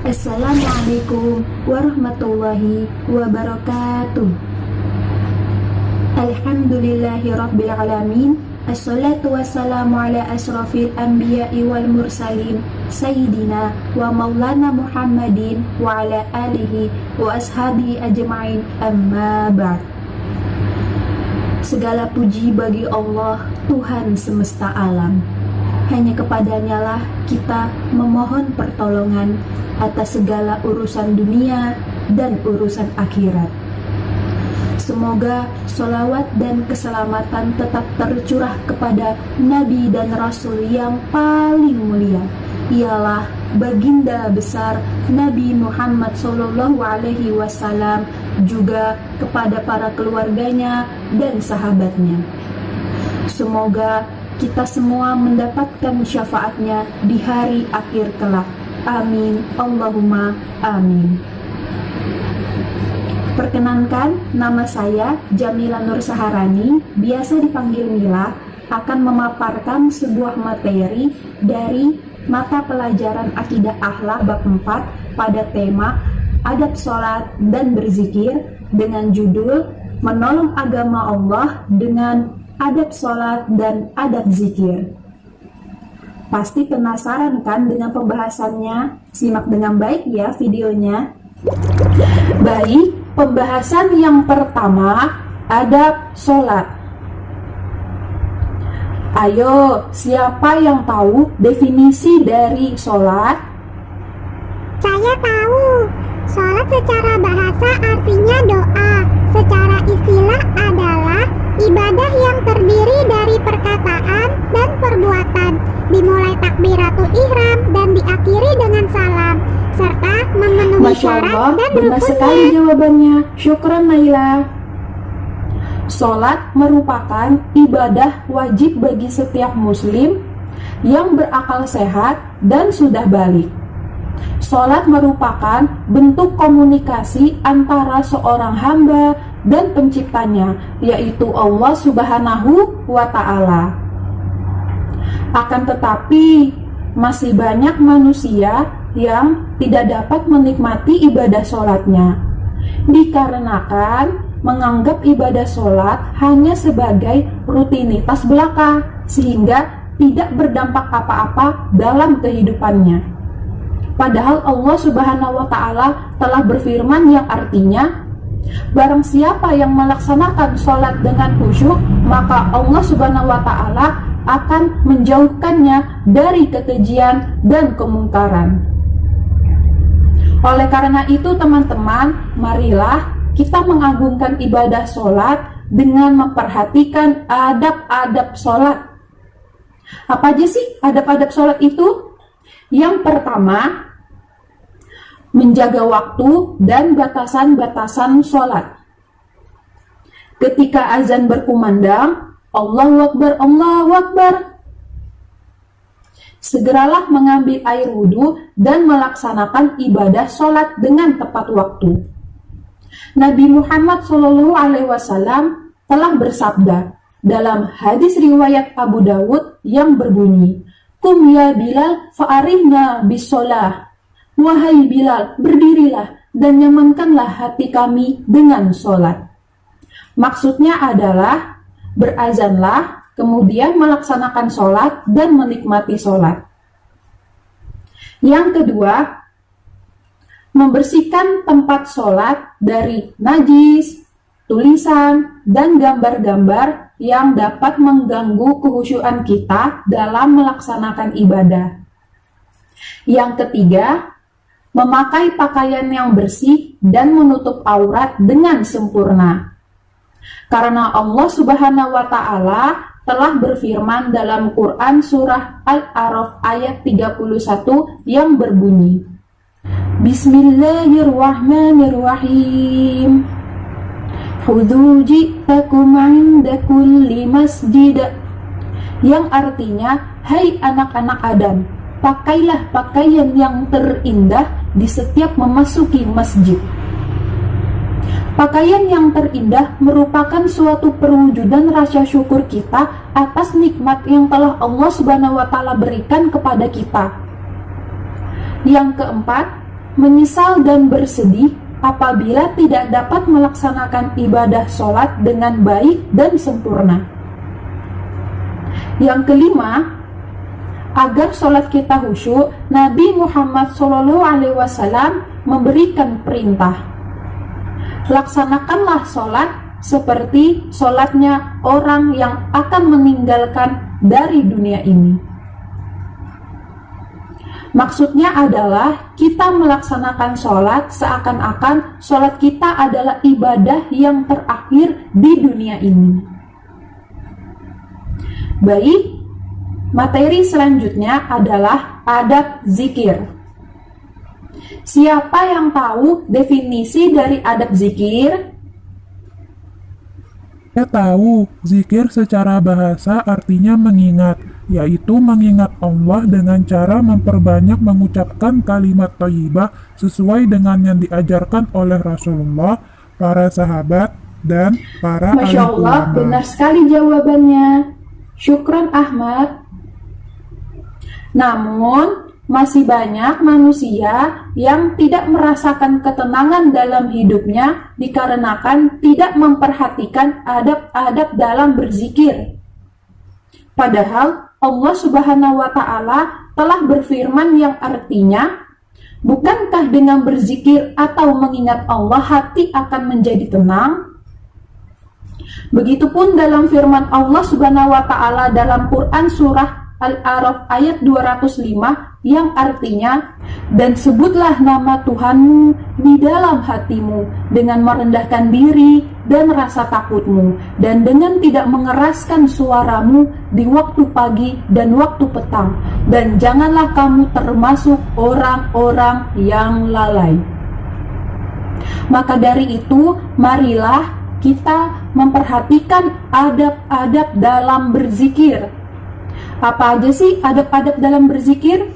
Assalamualaikum warahmatullahi wabarakatuh. Alhamdulillahi rabbil alamin. Assalatu wassalamu ala asrafil anbiya'i wal mursalin Sayyidina wa maulana Muhammadin wa ala alihi wa ashabi ajma'in, amma ba'd. Segala puji bagi Allah, Tuhan semesta alam. Hanya kepadanya lah kita memohon pertolongan atas segala urusan dunia dan urusan akhirat. Semoga sholawat dan keselamatan tetap tercurah kepada Nabi dan Rasul yang paling mulia, ialah baginda besar Nabi Muhammad SAW, juga kepada para keluarganya dan sahabatnya. Semoga kita semua mendapatkan syafaatnya di hari akhir kelak. Amin, Allahumma amin. Perkenankan, nama saya Jamila Nur Saharani, biasa dipanggil Mila, akan memaparkan sebuah materi dari mata pelajaran Akidah Akhlak bab 4 pada tema adab sholat dan berzikir dengan judul Menolong Agama Allah dengan Adab Sholat dan Adab Zikir. Pasti penasaran kan dengan pembahasannya? Simak dengan baik ya videonya. Baik, pembahasan yang pertama, adab sholat. Ayo, siapa yang tahu definisi dari sholat? Saya tahu. Sholat secara bahasa artinya doa. Secara istilah adalah ibadah yang terdiri dari perkataan dan perbuatan, dimulai takbiratul ihram dan diakhiri dengan salam, serta memenuhi Masya syarat Allah, dan benar sekali rukunnya. jawabannya. Syukran Naila. Sholat merupakan ibadah wajib bagi setiap muslim yang berakal sehat dan sudah balik. Sholat merupakan bentuk komunikasi antara seorang hamba dan penciptanya, yaitu Allah Subhanahu wa Ta'ala. Akan tetapi, masih banyak manusia yang tidak dapat menikmati ibadah sholatnya, dikarenakan menganggap ibadah sholat hanya sebagai rutinitas belaka, sehingga tidak berdampak apa-apa dalam kehidupannya. Padahal Allah Subhanahu wa Ta'ala telah berfirman yang artinya, barang siapa yang melaksanakan sholat dengan khusyuk, maka Allah Subhanahu wa Ta'ala akan menjauhkannya dari kekejian dan kemungkaran. Oleh karena itu teman-teman, marilah kita mengagungkan ibadah sholat dengan memperhatikan adab-adab sholat. Apa aja sih adab-adab sholat itu? Yang pertama, menjaga waktu dan batasan-batasan sholat. Ketika azan berkumandang, Allahu Akbar, Allahu Akbar, segeralah mengambil air wudhu dan melaksanakan ibadah sholat dengan tepat waktu. Nabi Muhammad SAW telah bersabda dalam hadis riwayat Abu Dawud yang berbunyi, "Kum ya Bilal fa'arihna bisolah." Wahai Bilal, berdirilah dan nyamankanlah hati kami dengan sholat. Maksudnya adalah berazanlah, kemudian melaksanakan sholat dan menikmati sholat. Yang kedua, membersihkan tempat sholat dari najis, tulisan, dan gambar-gambar yang dapat mengganggu kekhusyuan kita dalam melaksanakan ibadah. Yang ketiga, memakai pakaian yang bersih dan menutup aurat dengan sempurna. Karena Allah Subhanahu wa Ta'ala telah berfirman dalam Quran surah Al-A'raf ayat 31 yang berbunyi, Bismillahirrahmanirrahim. Khudhu ji'takum 'inda kulli masjid. Yang artinya, hai anak-anak Adam, pakailah pakaian yang terindah di setiap memasuki masjid. Pakaian yang terindah merupakan suatu perwujudan rasa syukur kita atas nikmat yang telah Allah Subhanahu wa Ta'ala berikan kepada kita. Yang keempat, menyesal dan bersedih apabila tidak dapat melaksanakan ibadah sholat dengan baik dan sempurna. Yang kelima, agar sholat kita khusyuk, Nabi Muhammad SAW memberikan perintah, laksanakanlah sholat seperti sholatnya orang yang akan meninggalkan dari dunia ini. Maksudnya adalah kita melaksanakan sholat seakan-akan sholat kita adalah ibadah yang terakhir di dunia ini. Baik, materi selanjutnya adalah adab zikir. Siapa yang tahu definisi dari adab zikir? Saya tahu, zikir secara bahasa artinya mengingat, yaitu mengingat Allah dengan cara memperbanyak mengucapkan kalimat thayyibah sesuai dengan yang diajarkan oleh Rasulullah, para sahabat, dan para ahli Masya Allah, ulama. benar sekali jawabannya. Syukran Ahmad. Namun, masih banyak manusia yang tidak merasakan ketenangan dalam hidupnya dikarenakan tidak memperhatikan adab-adab dalam berzikir. Padahal Allah Subhanahu wa Ta'ala telah berfirman yang artinya, bukankah dengan berzikir atau mengingat Allah hati akan menjadi tenang? Begitupun dalam firman Allah Subhanahu wa Ta'ala dalam Quran surah Al-A'raf ayat 205 yang artinya, dan sebutlah nama Tuhanmu di dalam hatimu dengan merendahkan diri dan rasa takutmu, dan dengan tidak mengeraskan suaramu di waktu pagi dan waktu petang, dan janganlah kamu termasuk orang-orang yang lalai. Maka dari itu, marilah kita memperhatikan adab-adab dalam berzikir. Apa aja sih adab-adab dalam berzikir?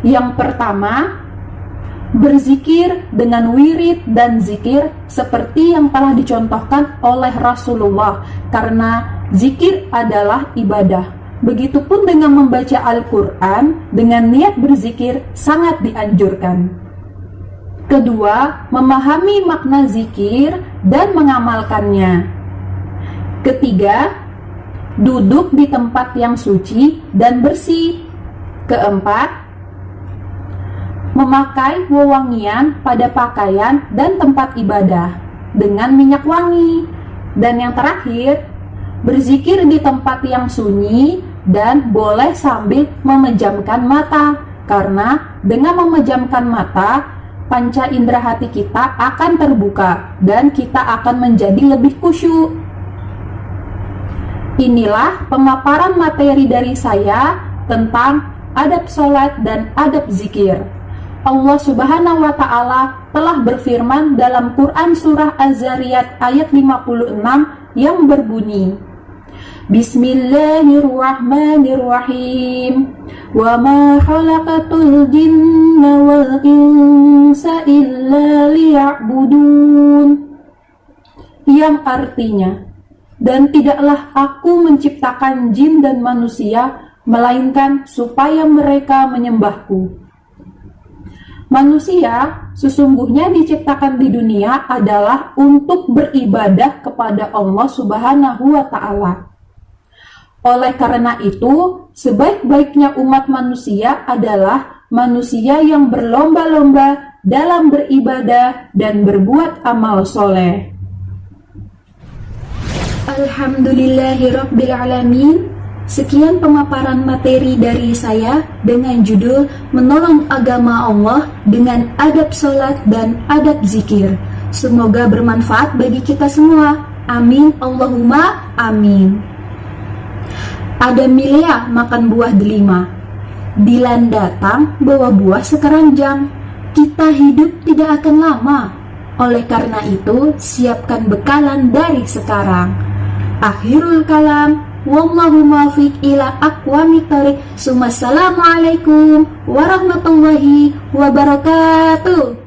Yang pertama, berzikir dengan wirid dan zikir seperti yang telah dicontohkan oleh Rasulullah, karena zikir adalah ibadah. Begitupun dengan membaca Al-Quran dengan niat berzikir sangat dianjurkan. Kedua, memahami makna zikir dan mengamalkannya. Ketiga, duduk di tempat yang suci dan bersih. Keempat, memakai wewangian pada pakaian dan tempat ibadah dengan minyak wangi. Dan yang terakhir, berzikir di tempat yang sunyi dan boleh sambil memejamkan mata, karena dengan memejamkan mata, panca indera hati kita akan terbuka dan kita akan menjadi lebih khusyuk. Inilah pemaparan materi dari saya tentang adab sholat dan adab zikir. Allah Subhanahu wa Ta'ala telah berfirman dalam Quran surah Az-Zariyat ayat 56 yang berbunyi, Bismillahirrahmanirrahim. Wa ma khalaqatul jinna wal insa illa liya'budun. Yang artinya, dan tidaklah aku menciptakan jin dan manusia melainkan supaya mereka menyembahku. Manusia sesungguhnya diciptakan di dunia adalah untuk beribadah kepada Allah Subhanahu wa Ta'ala. Oleh karena itu, sebaik-baiknya umat manusia adalah manusia yang berlomba-lomba dalam beribadah dan berbuat amal soleh. Alhamdulillahirrabbilalamin. Sekian pemaparan materi dari saya dengan judul Menolong Agama Allah dengan Adab Salat dan Adab Zikir. Semoga bermanfaat bagi kita semua. Amin Allahumma amin. Ada Milea makan buah delima. Dilan datang bawa buah sekeranjang. Kita hidup tidak akan lama. Oleh karena itu, siapkan bekalan dari sekarang. Akhirul kalam. Wallahu muwaffiq ila aqwamit thoriq. Assalamualaikum warahmatullahi wabarakatuh.